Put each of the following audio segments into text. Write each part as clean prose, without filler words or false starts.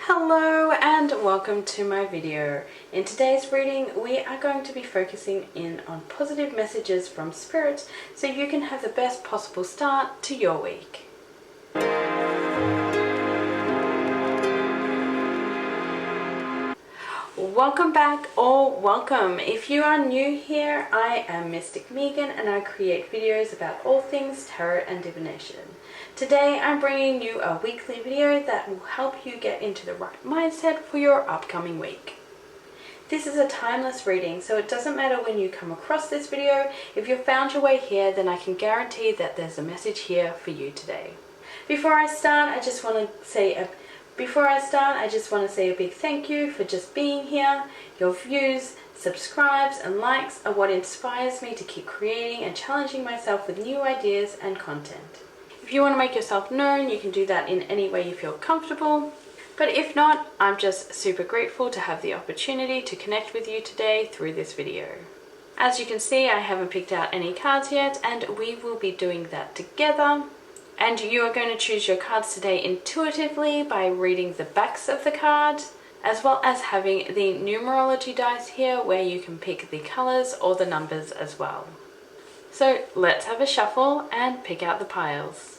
Hello and welcome to my video. In today's reading we are going to be focusing in on positive messages from Spirit so you can have the best possible start to your week. Welcome back or welcome. If you are new here, I am Mystic Megan and I create videos about all things tarot and divination. Today I'm bringing you a weekly video that will help you get into the right mindset for your upcoming week. This is a timeless reading, so it doesn't matter when you come across this video. If you've found your way here, then I can guarantee that there's a message here for you today. Before I start, I just want to say a big thank you for just being here. Your views, subscribes and likes are what inspires me to keep creating and challenging myself with new ideas and content. If you want to make yourself known, you can do that in any way you feel comfortable. But if not, I'm just super grateful to have the opportunity to connect with you today through this video. As you can see, I haven't picked out any cards yet, and we will be doing that together. And you are going to choose your cards today intuitively by reading the backs of the cards, as well as having the numerology dice here where you can pick the colors or the numbers as well. So let's have a shuffle and pick out the piles.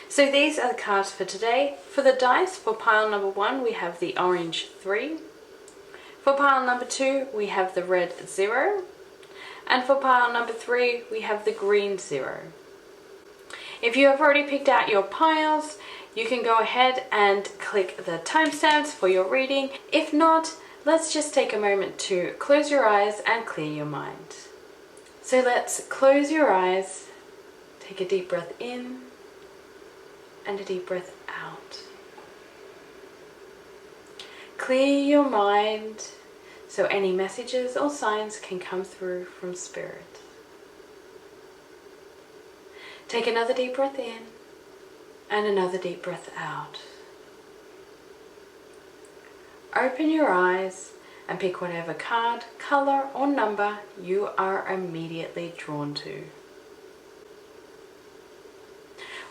So these are the cards for today. For the dice, for pile number 1, we have the orange 3. For pile number 2, we have the red 0. And for pile number 3, we have the green 0. If you have already picked out your piles, you can go ahead and click the timestamps for your reading. If not, let's just take a moment to close your eyes and clear your mind. So let's close your eyes, take a deep breath in, and a deep breath out. Clear your mind so any messages or signs can come through from Spirit. Take another deep breath in and another deep breath out. Open your eyes and pick whatever card, color or number you are immediately drawn to.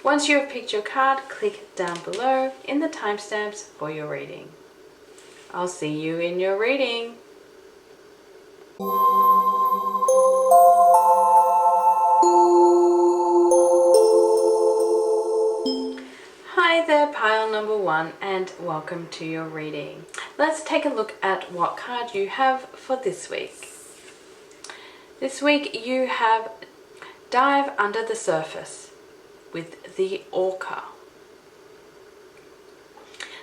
Once you have picked your card, click down below in the timestamps for your reading. I'll see you in your reading. Hi there, pile number 1, and welcome to your reading. Let's take a look at what card you have for this week. This week you have Dive Under the Surface with the Orca.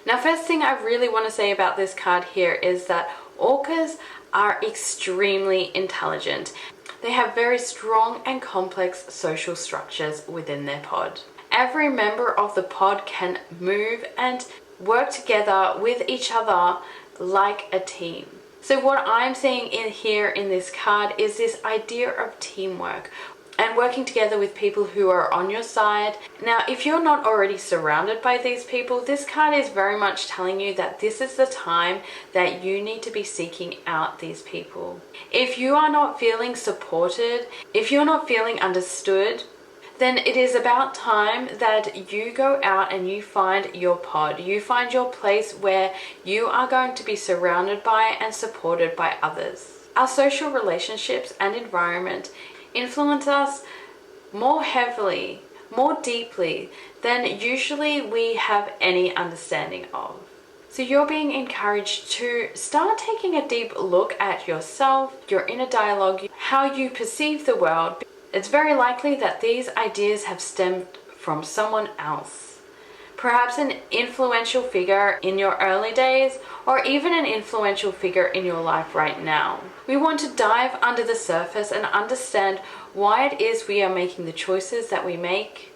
Now, first thing I really want to say about this card here is that orcas are extremely intelligent. They have very strong and complex social structures within their pod. Every member of the pod can move and work together with each other like a team. So what I'm seeing here in this card is this idea of teamwork and working together with people who are on your side. Now, if you're not already surrounded by these people, this card is very much telling you that this is the time that you need to be seeking out these people. If you are not feeling supported, if you're not feeling understood, then it is about time that you go out and you find your pod. You find your place where you are going to be surrounded by and supported by others. Our social relationships and environment influence us more heavily, more deeply than usually we have any understanding of. So you're being encouraged to start taking a deep look at yourself, your inner dialogue, how you perceive the world. It's very likely that these ideas have stemmed from someone else. Perhaps an influential figure in your early days, or even an influential figure in your life right now. We want to dive under the surface and understand why it is we are making the choices that we make,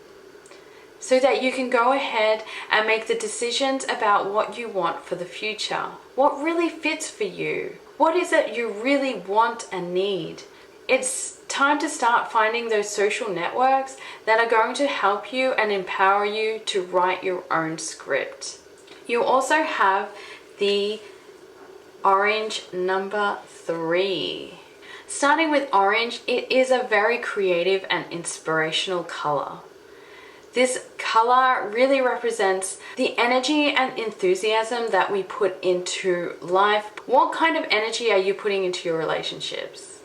so that you can go ahead and make the decisions about what you want for the future. What really fits for you? What is it you really want and need? It's time to start finding those social networks that are going to help you and empower you to write your own script. You also have the orange number 3. Starting with orange, it is a very creative and inspirational color. This color really represents the energy and enthusiasm that we put into life. What kind of energy are you putting into your relationships?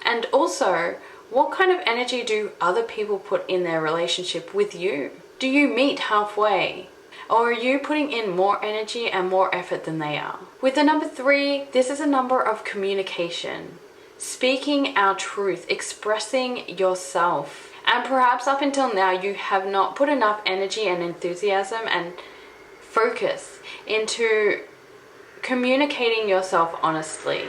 And also, what kind of energy do other people put in their relationship with you? Do you meet halfway? Or are you putting in more energy and more effort than they are? With the number 3, this is a number of communication. Speaking our truth, expressing yourself. And perhaps up until now you have not put enough energy and enthusiasm and focus into communicating yourself honestly.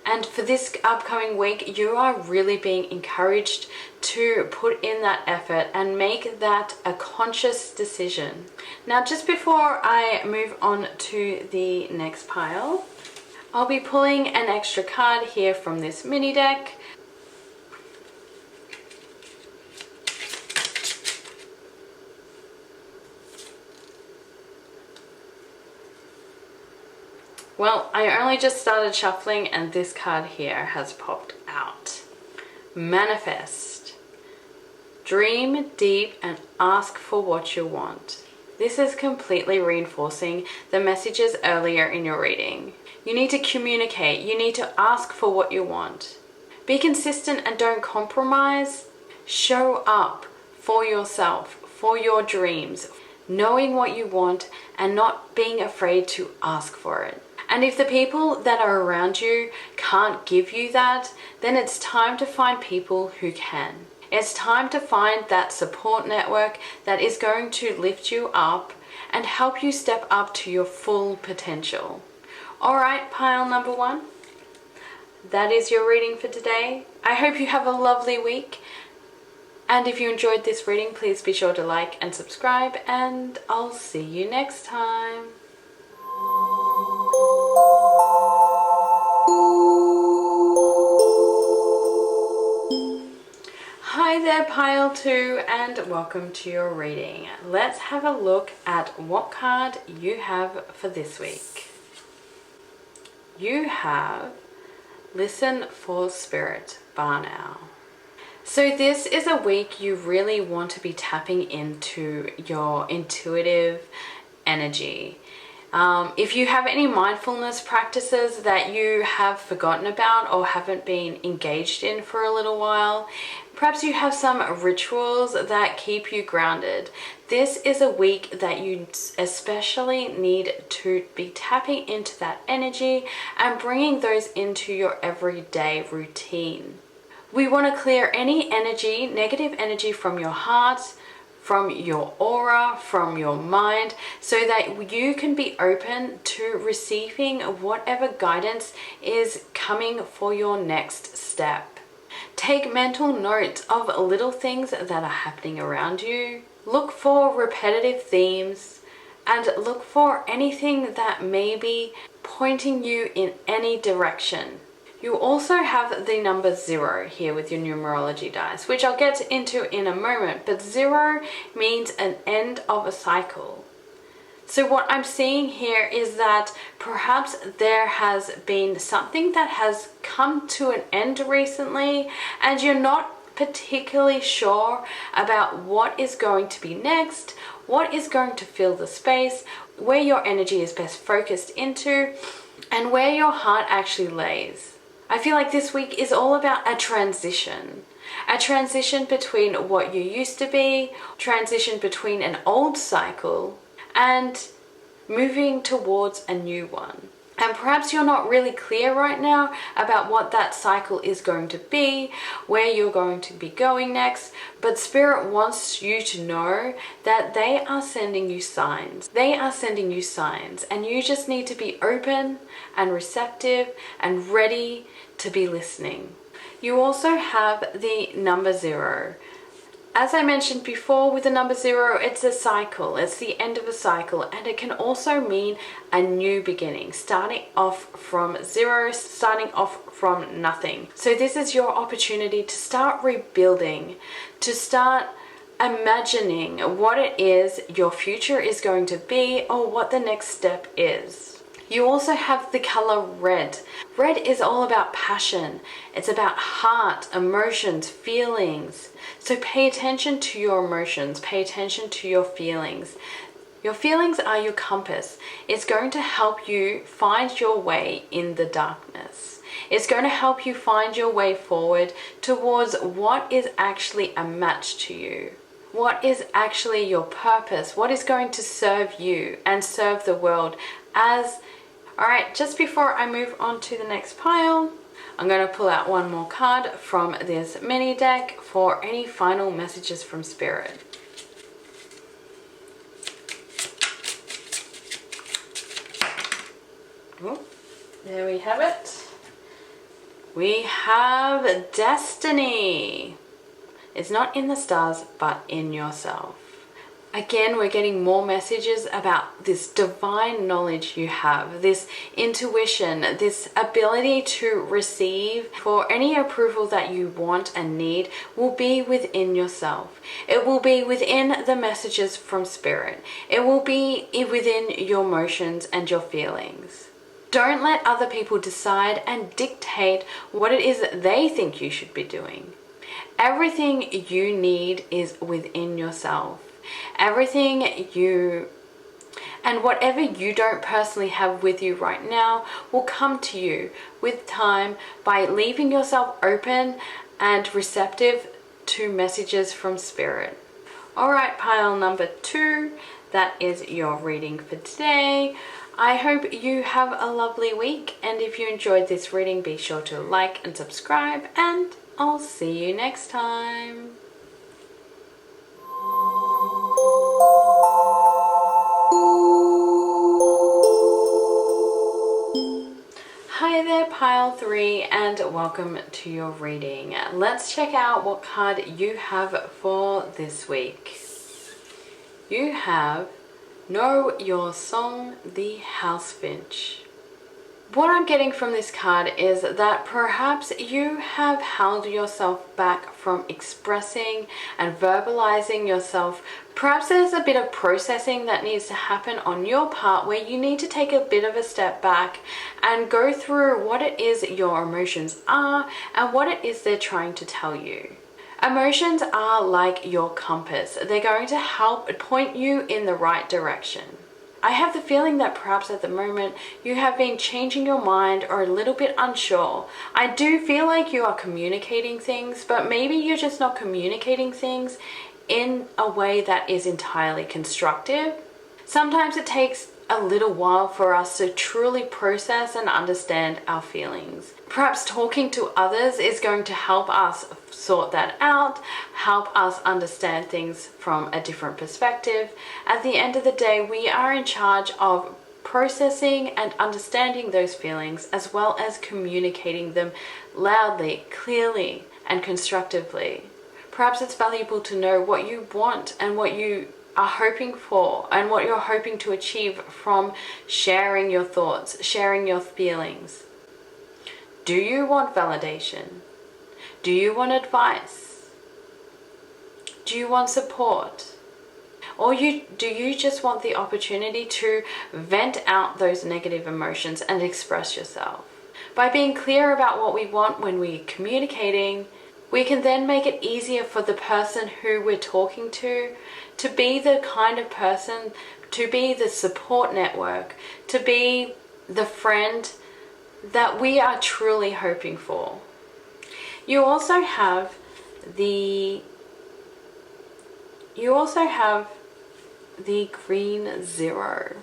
And for this upcoming week, you are really being encouraged to put in that effort and make that a conscious decision. Now, just before I move on to the next pile, I'll be pulling an extra card here from this mini deck. Well, I only just started shuffling and this card here has popped out. Manifest. Dream deep and ask for what you want. This is completely reinforcing the messages earlier in your reading. You need to communicate. You need to ask for what you want. Be consistent and don't compromise. Show up for yourself, for your dreams, knowing what you want and not being afraid to ask for it. And if the people that are around you can't give you that, then it's time to find people who can. It's time to find that support network that is going to lift you up and help you step up to your full potential. All right, pile number 1. That is your reading for today. I hope you have a lovely week. And if you enjoyed this reading, please be sure to like and subscribe, and I'll see you next time. Hi there, pile 2, and welcome to your reading. Let's have a look at what card you have for this week. You have Listen for Spirit, Bar Now. So this is a week you really want to be tapping into your intuitive energy. If you have any mindfulness practices that you have forgotten about or haven't been engaged in for a little while, perhaps you have some rituals that keep you grounded. This is a week that you especially need to be tapping into that energy and bringing those into your everyday routine. We want to clear any energy, negative energy from your heart, from your aura, from your mind, so that you can be open to receiving whatever guidance is coming for your next step. Take mental notes of little things that are happening around you. Look for repetitive themes and look for anything that may be pointing you in any direction. You also have the number 0 here with your numerology dice, which I'll get into in a moment, but 0 means an end of a cycle. So what I'm seeing here is that perhaps there has been something that has come to an end recently and you're not particularly sure about what is going to be next, what is going to fill the space, where your energy is best focused into, and where your heart actually lays. I feel like this week is all about a transition between what you used to be, transition between an old cycle, and moving towards a new one. And perhaps you're not really clear right now about what that cycle is going to be, where you're going to be going next, but Spirit wants you to know that they are sending you signs. They are sending you signs, and you just need to be open and receptive and ready to be listening. You also have the number 0. As I mentioned before, with the number 0, it's a cycle. It's the end of a cycle, and it can also mean a new beginning, starting off from 0, starting off from nothing. So this is your opportunity to start rebuilding, to start imagining what it is your future is going to be, or what the next step is. You also have the color red. Red is all about passion. It's about heart, emotions, feelings. So pay attention to your emotions, pay attention to your feelings. Your feelings are your compass. It's going to help you find your way in the darkness. It's going to help you find your way forward towards what is actually a match to you. What is actually your purpose? What is going to serve you and serve the world as... Alright, just before I move on to the next pile, I'm going to pull out one more card from this mini deck for any final messages from Spirit. Oh, there we have it. We have Destiny. It's not in the stars, but in yourself. Again, we're getting more messages about this divine knowledge you have, this intuition, this ability to receive for any approval that you want and need will be within yourself. It will be within the messages from Spirit. It will be within your emotions and your feelings. Don't let other people decide and dictate what it is that they think you should be doing. Everything you need is within yourself. Everything you and whatever you don't personally have with you right now will come to you with time by leaving yourself open and receptive to messages from Spirit. Alright, pile number 2, that is your reading for today. I hope you have a lovely week, and if you enjoyed this reading, be sure to like and subscribe, and I'll see you next time. Hi there, pile 3, and welcome to your reading. Let's check out what card you have for this week. You have Know Your Song, the Housefinch. What I'm getting from this card is that perhaps you have held yourself back from expressing and verbalizing yourself. Perhaps there's a bit of processing that needs to happen on your part where you need to take a bit of a step back and go through what it is your emotions are and what it is they're trying to tell you. Emotions are like your compass. They're going to help point you in the right direction. I have the feeling that perhaps at the moment you have been changing your mind or a little bit unsure. I do feel like you are communicating things, but maybe you're just not communicating things in a way that is entirely constructive. Sometimes it takes a little while for us to truly process and understand our feelings. Perhaps talking to others is going to help us sort that out, help us understand things from a different perspective. At the end of the day, we are in charge of processing and understanding those feelings, as well as communicating them loudly, clearly, and constructively. Perhaps it's valuable to know what you want and what you are hoping for and what you're hoping to achieve from sharing your thoughts, sharing your feelings. Do you want validation? Do you want advice? Do you want support? Or do you just want the opportunity to vent out those negative emotions and express yourself? By being clear about what we want when we're communicating, we can then make it easier for the person who we're talking to be the kind of person, to be the support network, to be the friend that we are truly hoping for. You also have the green 0.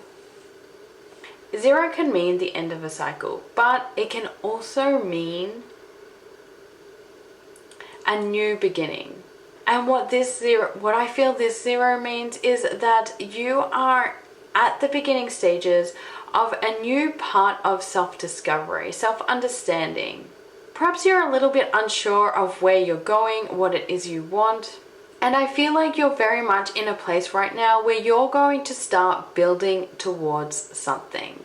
0 can mean the end of a cycle, but it can also mean a new beginning. And what I feel this 0 means is that you are at the beginning stages of a new part of self-discovery, self-understanding. Perhaps you're a little bit unsure of where you're going, what it is you want. And I feel like you're very much in a place right now where you're going to start building towards something.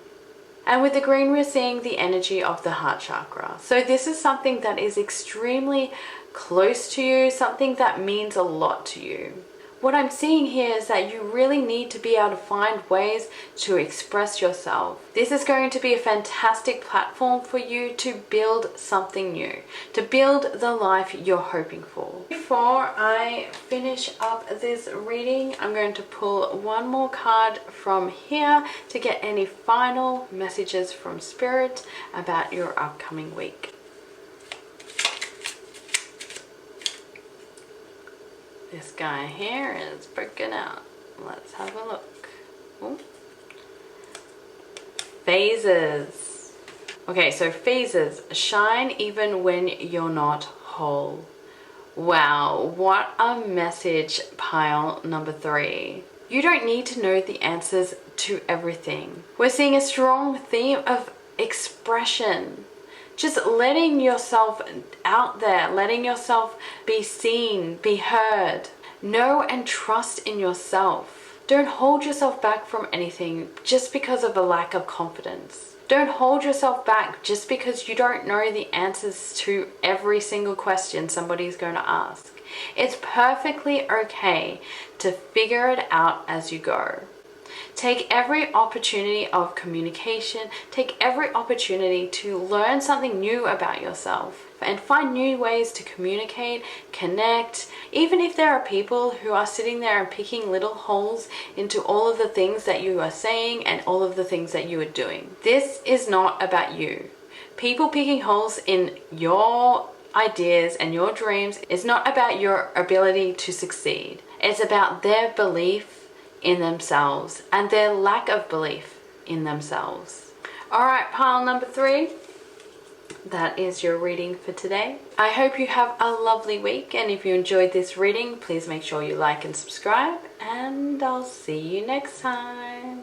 And with the green, we're seeing the energy of the heart chakra. So this is something that is extremely close to you, something that means a lot to you. What I'm seeing here is that you really need to be able to find ways to express yourself. This is going to be a fantastic platform for you to build something new, to build the life you're hoping for. Before I finish up this reading, I'm going to pull one more card from here to get any final messages from Spirit about your upcoming week. This guy here is freaking out. Let's have a look. Ooh. Phases. Okay, so phases. Shine even when you're not whole. Wow, what a message, pile number 3. You don't need to know the answers to everything. We're seeing a strong theme of expression. Just letting yourself out there, letting yourself be seen, be heard. Know and trust in yourself. Don't hold yourself back from anything just because of a lack of confidence. Don't hold yourself back just because you don't know the answers to every single question somebody's going to ask. It's perfectly okay to figure it out as you go. Take every opportunity of communication, take every opportunity to learn something new about yourself and find new ways to communicate, connect, even if there are people who are sitting there and picking little holes into all of the things that you are saying and all of the things that you are doing. This is not about you. People picking holes in your ideas and your dreams is not about your ability to succeed. It's about their belief in themselves and their lack of belief in themselves. Alright, pile number 3. That is your reading for today. I hope you have a lovely week, and if you enjoyed this reading, please make sure you like and subscribe, and I'll see you next time.